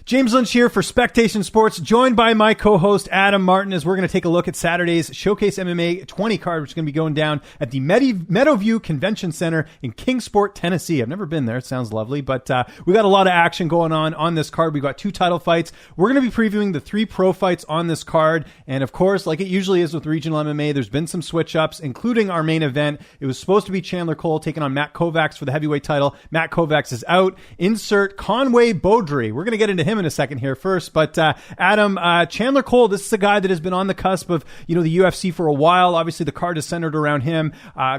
James Lynch here for Spectation Sports, joined by my co-host Adam Martin, as we're going to take a look at Saturday's Showcase MMA 20 card, which is going to be going down at the Meadowview Convention Center in Kingsport, Tennessee. I've never been there. It sounds lovely, but we got a lot of action going on this card. We've got 2 title fights. We're going to be previewing the 3 pro fights on this card, and of course, like it usually is with regional MMA, there's been some switch-ups, including our main event. It was supposed to be Chandler Cole taking on Matt Kovacs for the heavyweight title. Matt Kovacs is out. Insert Conway Beaudry. We're going to get into him in a second here first, but Adam, Chandler Cole, this is a guy that has been on the cusp of the UFC for a while. Obviously the card is centered around him.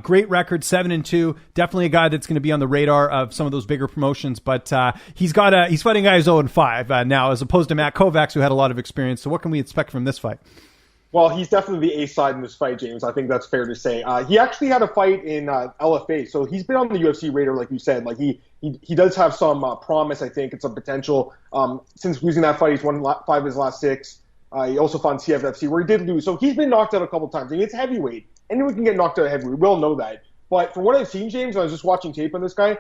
Great record, 7-2. Definitely a guy that's going to be on the radar of some of those bigger promotions, but he's fighting guys 0-5 now, as opposed to Matt Kovacs, who had a lot of experience. So what can we expect from this fight? Well, he's definitely the A side in this fight, James. I think that's fair to say. He actually had a fight in LFA, so he's been on the UFC radar, like you said. Like he does have some promise, I think, and some potential. Since losing that fight, he's won 5 of his last 6. He also fought in CFFC, where he did lose. So he's been knocked out a couple times. And it's heavyweight. Anyone can get knocked out heavyweight. We all know that. But from what I've seen, James, I was just watching tape on this guy.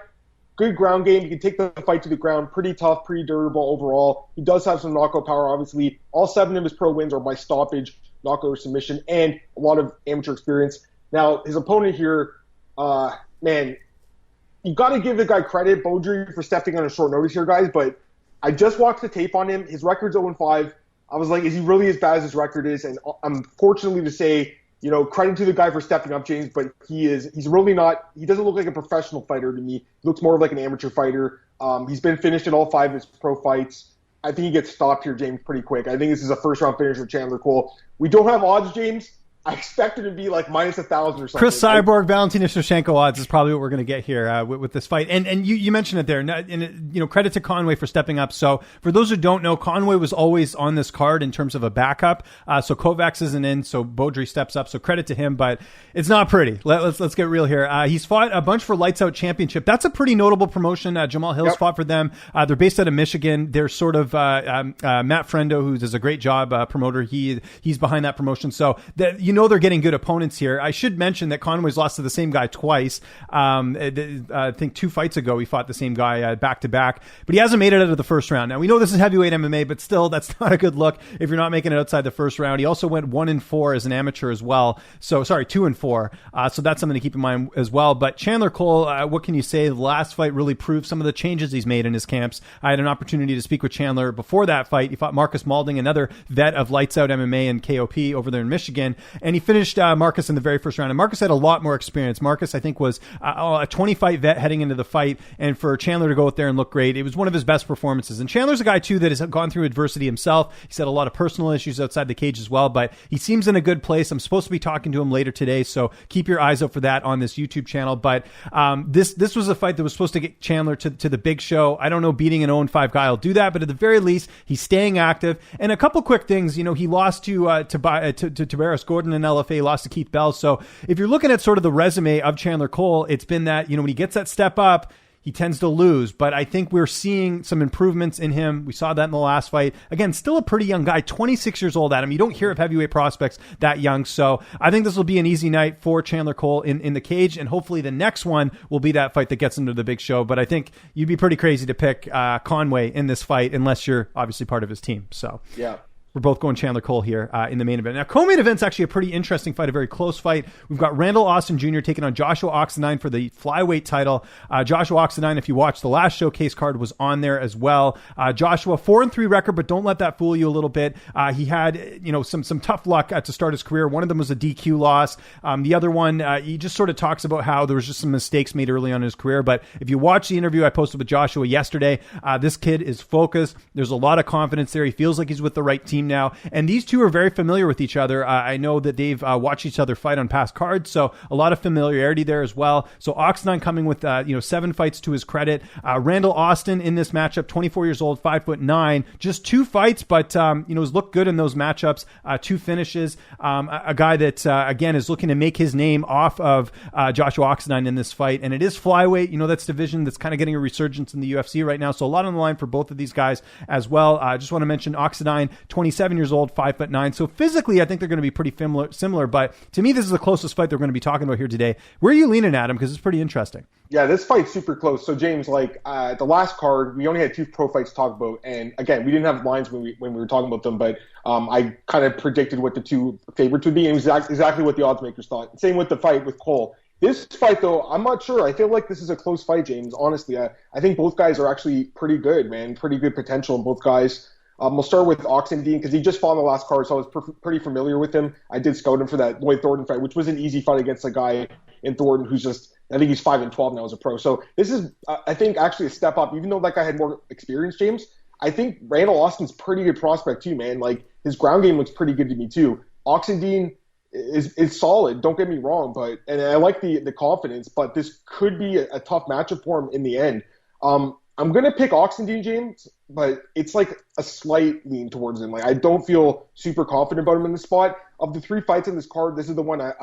Good ground game. He can take the fight to the ground. Pretty tough, pretty durable overall. He does have some knockout power, obviously. All 7 of his pro wins are by stoppage, knockout or submission, and a lot of amateur experience. Now, his opponent here, man, you got to give the guy credit, Beaudry, for stepping on a short notice here, guys, but I just watched the tape on him. His record's 0-5. I was like, is he really as bad as his record is? And unfortunately to say, credit to the guy for stepping up, James, but he's really not, he doesn't look like a professional fighter to me. He looks more like an amateur fighter. He's been finished in all 5 of his pro fights. I think he gets stopped here, James, pretty quick. I think this is a first-round finish with Chandler Cole. We don't have odds, James. I expect it to be like -1,000 or something. Chris Cyborg, Valentina Shevchenko odds is probably what we're going to get here with this fight. And you mentioned it there. And credit to Conway for stepping up. So for those who don't know, Conway was always on this card in terms of a backup. So Kovacs isn't in, so Beaudry steps up. So credit to him, but it's not pretty. Let's get real here. He's fought a bunch for Lights Out Championship. That's a pretty notable promotion. Jamal Hill's fought for them. They're based out of Michigan. They're sort of Matt Frendo, who does a great job promoter. He's behind that promotion. So they're getting good opponents here. I should mention that Conway's lost to the same guy twice. I think 2 fights ago he fought the same guy back to back, but he hasn't made it out of the first round. Now we know this is heavyweight MMA, but still, that's not a good look if you're not making it outside the first round. He also went 1-4 as an amateur as well. So sorry, 2-4. So that's something to keep in mind as well. But Chandler Cole, what can you say? The last fight really proved some of the changes he's made in his camps. I had an opportunity to speak with Chandler before that fight. He fought Marcus Malding, another vet of Lights Out MMA and KOP over there in Michigan, and he finished Marcus in the very first round. And Marcus had a lot more experience. Marcus, I think, was a 20-fight vet heading into the fight. And for Chandler to go out there and look great, it was one of his best performances. And Chandler's a guy, too, that has gone through adversity himself. He's had a lot of personal issues outside the cage as well, but he seems in a good place. I'm supposed to be talking to him later today, so keep your eyes out for that on this YouTube channel. But this was a fight that was supposed to get Chandler to the big show. I don't know, beating an 0-5 guy will do that, but at the very least, he's staying active. And a couple quick things, he lost to Tabaris Gordon in LFA, lost to Keith Bell. So if you're looking at sort of the resume of Chandler Cole, it's been that, when he gets that step up, he tends to lose. But I think we're seeing some improvements in him. We saw that in the last fight. Again, still a pretty young guy, 26 years old, Adam. You don't hear of heavyweight prospects that young. So I think this will be an easy night for Chandler Cole in the cage. And hopefully the next one will be that fight that gets him to the big show. But I think you'd be pretty crazy to pick Conway in this fight unless you're obviously part of his team. So yeah. We're both going Chandler Cole here in the main event. Now, co-main event's actually a pretty interesting fight, a very close fight. We've got Randall Austin Jr. taking on Joshua Oxendine for the flyweight title. Joshua Oxendine, if you watched the last showcase card, was on there as well. Joshua, 4-3 record, but don't let that fool you a little bit. He had, some tough luck to start his career. One of them was a DQ loss. The other one, he just sort of talks about how there was just some mistakes made early on in his career. But if you watch the interview I posted with Joshua yesterday, this kid is focused. There's a lot of confidence there. He feels like he's with the right team now, and these two are very familiar with each other. I know that they've watched each other fight on past cards, so a lot of familiarity there as well. So Oxendine coming with 7 fights to his credit. Randall Austin in this matchup, 24 years old, 5'9", just 2 fights, but has looked good in those matchups. 2 finishes. A guy that again is looking to make his name off of Joshua Oxendine in this fight, and it is flyweight. That's division that's kind of getting a resurgence in the UFC right now. So a lot on the line for both of these guys as well. I just want to mention Oxendine, 20 27 years old, 5'9". So physically, I think they're going to be pretty similar. But to me, this is the closest fight they're going to be talking about here today. Where are you leaning, Adam? Because it's pretty interesting. Yeah, this fight's super close. So James, like the last card, we only had 2 pro fights to talk about, and again, we didn't have lines when we were talking about them, but I kind of predicted what the 2 favorites would be, and it was exactly what the odds makers thought. Same with the fight with Cole. This fight, though, I'm not sure. I feel like this is a close fight, James. Honestly, I think both guys are actually pretty good, man. Pretty good potential in both guys. We'll start with Oxendine because he just fought on the last card, so I was pretty familiar with him. I did scout him for that Lloyd Thornton fight, which was an easy fight against a guy in Thornton who's just, I think he's 5-12 now as a pro. So this is, I think, actually a step up. Even though that guy had more experience, James, I think Randall Austin's pretty good prospect too, man. Like, his ground game looks pretty good to me too. Oxendine is solid, don't get me wrong, and I like the confidence, but this could be a tough matchup for him in the end. I'm going to pick Oxendine, James, but it's like a slight lean towards him. Like, I don't feel super confident about him in the spot. Of the 3 fights in this card, this is the one that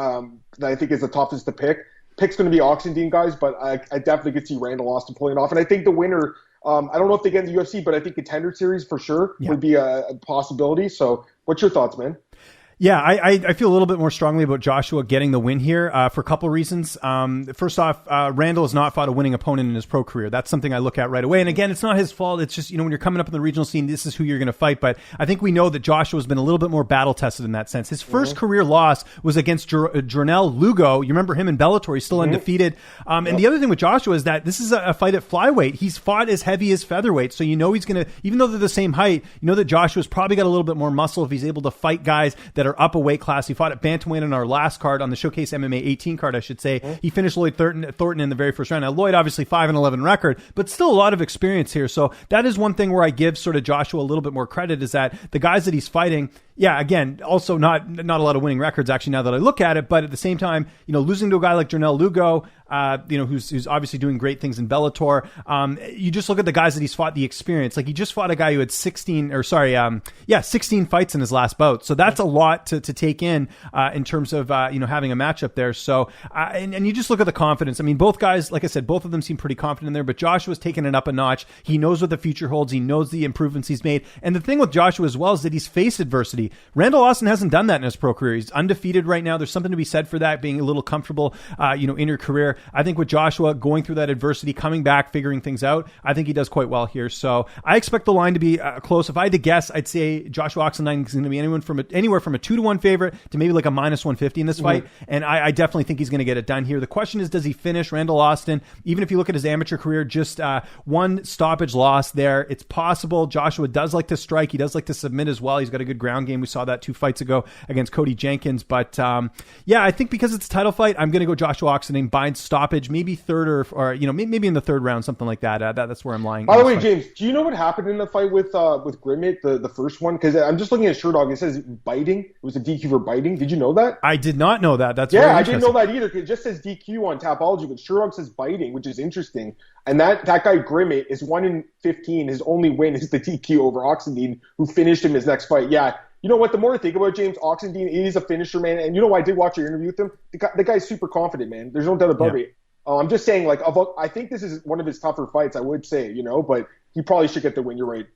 I think is the toughest to pick. Pick's going to be Oxendine, guys, but I definitely could see Randall Austin pulling it off. And I think the winner, I don't know if they get in the UFC, but I think Contender Series for sure would be a possibility. So what's your thoughts, man? Yeah, I feel a little bit more strongly about Joshua getting the win here for a couple reasons. First off, Randall has not fought a winning opponent in his pro career. That's something I look at right away. And again, it's not his fault. It's just, when you're coming up in the regional scene, this is who you're going to fight. But I think we know that Joshua's been a little bit more battle tested in that sense. His first career loss was against Jernell Lugo. You remember him in Bellator. He's still undefeated. And the other thing with Joshua is that this is a fight at flyweight. He's fought as heavy as featherweight. So he's going to, even though they're the same height, that Joshua's probably got a little bit more muscle if he's able to fight guys that are up a weight class. He fought at bantamweight on our last card, on the Showcase MMA 18 card, I should say. He finished Lloyd Thornton in the very first round. Now, Lloyd, obviously 5-11 record, but still a lot of experience here. So that is one thing where I give sort of Joshua a little bit more credit, is that the guys that he's fighting, yeah, again, also not a lot of winning records, actually, now that I look at it. But at the same time, losing to a guy like Jernell Lugo, who's obviously doing great things in Bellator. You just look at the guys that he's fought, the experience. Like, he just fought a guy who had 16 fights in his last bout. So that's a lot to take in terms of, having a matchup there. So, and you just look at the confidence. I mean, both guys, like I said, both of them seem pretty confident in there, but Joshua's taken it up a notch. He knows what the future holds. He knows the improvements he's made. And the thing with Joshua as well is that he's faced adversity. Randall Austin hasn't done that in his pro career. He's undefeated right now. There's something to be said for that, being a little comfortable, in your career. I think with Joshua going through that adversity, coming back, figuring things out, I think he does quite well here. So I expect the line to be close. If I had to guess, I'd say Joshua Oxendine is going to be anywhere from a 2-1 favorite to maybe like a -150 in this fight. And I definitely think he's going to get it done here. The question is, does he finish Randall Austin? Even if you look at his amateur career, just one stoppage loss there. It's possible. Joshua does like to strike. He does like to submit as well. He's got a good ground game. We saw that 2 fights ago against Cody Jenkins. But I think because it's a title fight, I'm going to go Joshua Oxendine by stoppage, maybe third or maybe in the 3rd round, something like that. That's where I'm lying. By the way, James, do you know what happened in the fight with Grimmett, the first one? Because I'm just looking at Sherdog. It says biting. It was a DQ for biting. Did you know that? I did not know that. That's I didn't know that either. It just says DQ on Tapology, but Sherdog says biting, which is interesting. And that guy Grimmett is 1-15. His only win is the DQ over Oxendine, who finished him his next fight. Yeah. You know what? The more I think about James, Oxendine is a finisher, man. And I did watch your interview with him. The guy's super confident, man. There's no doubt about it. I'm just saying, I think this is one of his tougher fights, I would say, but he probably should get the win. You're right.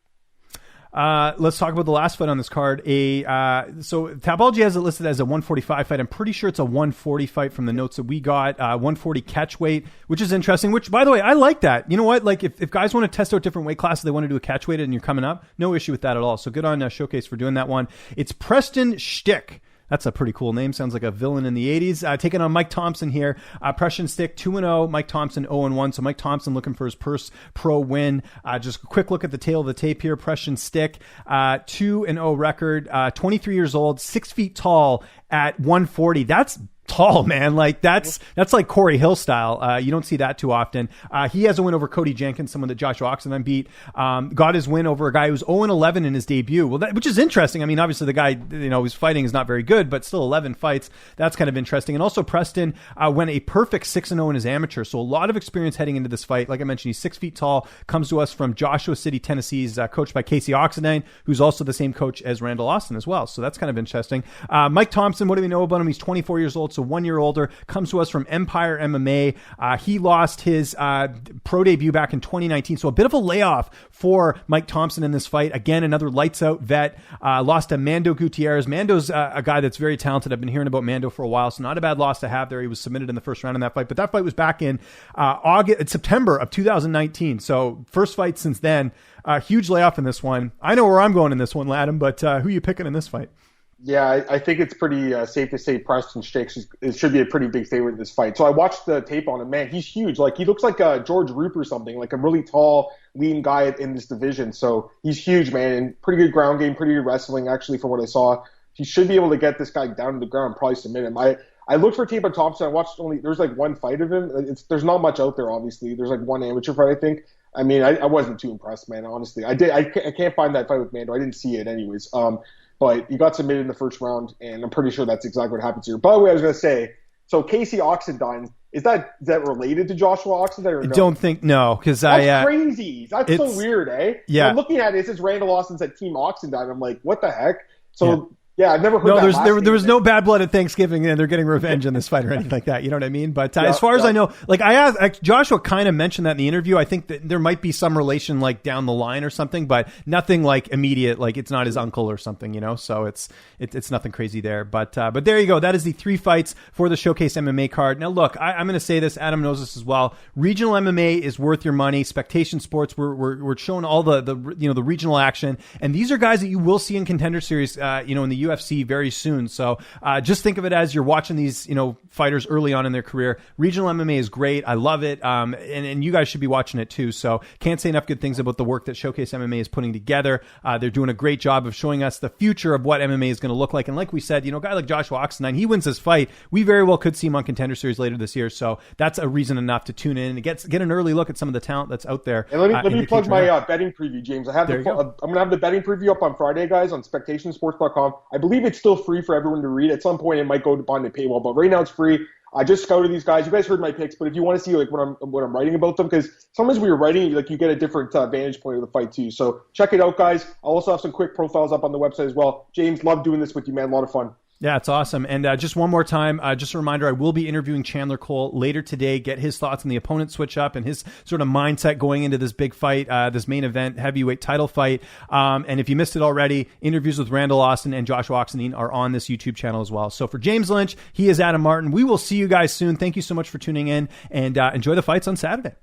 Let's talk about the last fight on this card. So Tapology has it listed as a 145 fight. I'm pretty sure it's a 140 fight from the notes that we got. 140 catch weight, which is interesting, which, by the way, I like that. You know what? Like, if guys want to test out different weight classes, they want to do a catch weight and you're coming up, no issue with that at all. So good on Showcase for doing that one. It's Preston Schtick. That's a pretty cool name. Sounds like a villain in the 80s. Taking on Mike Thompson here. Preston Schtick 2-0. Mike Thompson 0-1. So Mike Thompson looking for his first pro win. Just a quick look at the tail of the tape here. Preston Schtick 2-0 record. 23 years old. 6 feet tall at 140. That's tall, man. Like, that's like Corey Hill style. You don't see that too often. He has a win over Cody Jenkins, someone that Joshua Oxendine beat. Got his win over a guy who's 0-11 in his debut. Well, which is interesting. I mean, obviously the guy, who's fighting is not very good, but still 11 fights. That's kind of interesting. And also Preston went a perfect 6-0 in his amateur. So a lot of experience heading into this fight. Like I mentioned, he's 6 feet tall, comes to us from Joshua City, Tennessee. He's coached by Casey Oxendine, who's also the same coach as Randall Austin as well. So that's kind of interesting. Mike Thompson, what do we know about him? He's 24 years old, old, so 1 year older, comes to us from Empire MMA. He lost his pro debut back in 2019, so a bit of a layoff for Mike Thompson in this fight. Again, another lights out vet. Lost to Mando Gutierrez. Mando's a guy that's very talented. I've been hearing about Mando for a while, so not a bad loss to have there. He was submitted in the first round in that fight, but that fight was back in September of 2019. So first fight since then. Huge layoff in this one. I know where I'm going in this one, Adam, but who are you picking in this fight? Yeah, I think it's pretty safe to say Preston schtick should be a pretty big favorite in this fight. So I watched the tape on him. Man, he's huge. Like, he looks like George Roop or something, like a really tall, lean guy in this division. So he's huge, man, and pretty good ground game, pretty good wrestling, actually, from what I saw. He should be able to get this guy down to the ground and probably submit him. I looked for tape on Thompson. I watched there's like one fight of him. There's not much out there, obviously. There's like one amateur fight, I think. I mean, I wasn't too impressed, man, honestly. I can't find that fight with Mando. I didn't see it anyways. But he got submitted in the first round, and I'm pretty sure that's exactly what happens here. By the way, I was going to say, so Casey Oxendine, is that related to Joshua Oxendine or no? I don't think, no, because that's crazy. That's so weird, eh? Yeah. I'm looking at it. It says Randall Austin said Team Oxendine. I'm like, what the heck? So yeah, I've never heard that. There was no bad blood at Thanksgiving, and they're getting revenge in this fight or anything like that. You know what I mean? But as far as I know, like I asked, Joshua kind of mentioned that in the interview. I think that there might be some relation like down the line or something, but nothing like immediate. Like it's not his uncle or something, you know. So it's nothing crazy there. But there you go. That is the 3 fights for the Showcase MMA card. Now look, I'm going to say this. Adam knows this as well. Regional MMA is worth your money. Spectation Sports, we're showing all the regional action, and these are guys that you will see in Contender Series, in the UFC very soon. So just think of it as you're watching these, fighters early on in their career. Regional MMA is great. I love it. And you guys should be watching it too. So can't say enough good things about the work that Showcase MMA is putting together. They're doing a great job of showing us the future of what MMA is going to look like. And like we said, a guy like Joshua Oxendine, he wins this fight. We very well could see him on Contender Series later this year. So that's a reason enough to tune in and get an early look at some of the talent that's out there. And let me plug my betting preview, James. I'm going to have the betting preview up on Friday, guys, on spectationsports.com. I believe it's still free for everyone to read. At some point, it might go behind the paywall, but right now it's free. I just scouted these guys. You guys heard my picks, but if you want to see like what I'm writing about them, because sometimes when you're writing, like you get a different vantage point of the fight too. So check it out, guys. I'll also have some quick profiles up on the website as well. James, love doing this with you, man. A lot of fun. Yeah, it's awesome. And just one more time, just a reminder, I will be interviewing Chandler Cole later today, get his thoughts on the opponent switch up and his sort of mindset going into this big fight, this main event heavyweight title fight. And if you missed it already, interviews with Randall Austin and Joshua Oxendine are on this YouTube channel as well. So for James Lynch, he is Adam Martin. We will see you guys soon. Thank you so much for tuning in, and enjoy the fights on Saturday.